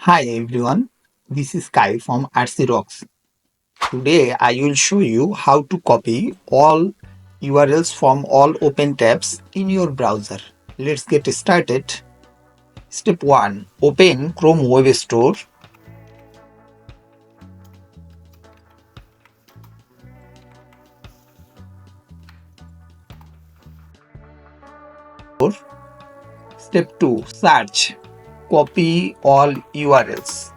Hi everyone, this is Kai from RC Rocks. Today I will show you how to copy all URLs from all open tabs in your browser. Let's get started. Step 1. Open Chrome Web Store. Step 2. Search. Copy all URLs.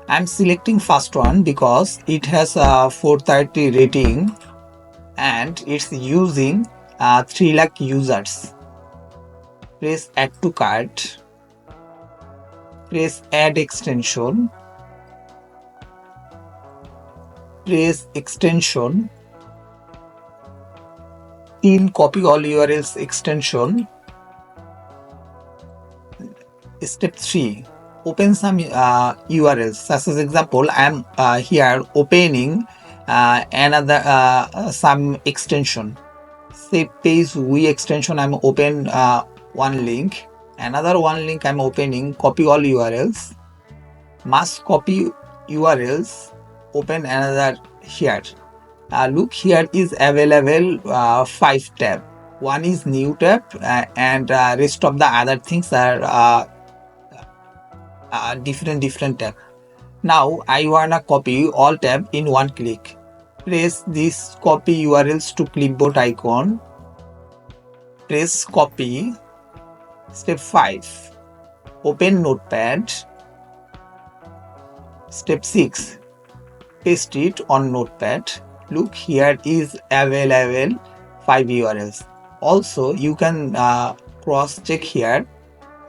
I'm selecting first one because it has a 430 rating and it's using 3 lakh users. Press add to cart. Press add extension. Press extension. In copy all URLs extension. Step 3. Open some URLs. Such as example, I am here opening another some extension. Say page we extension. I'm open one link. Another one link I'm opening. Copy all URLs. Must copy URLs. Open another here. Look, here is available 5 tab. One is new tab and rest of the other things are different tab. Now I wanna copy all tab in one click. Press this copy URLs to clipboard icon. Press copy. Step 5. Open notepad. Step 6. Paste it on notepad. Look, here is available 5 URLs. Also you can cross check here.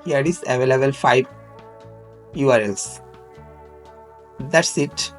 Here is available 5 URLs. That's it.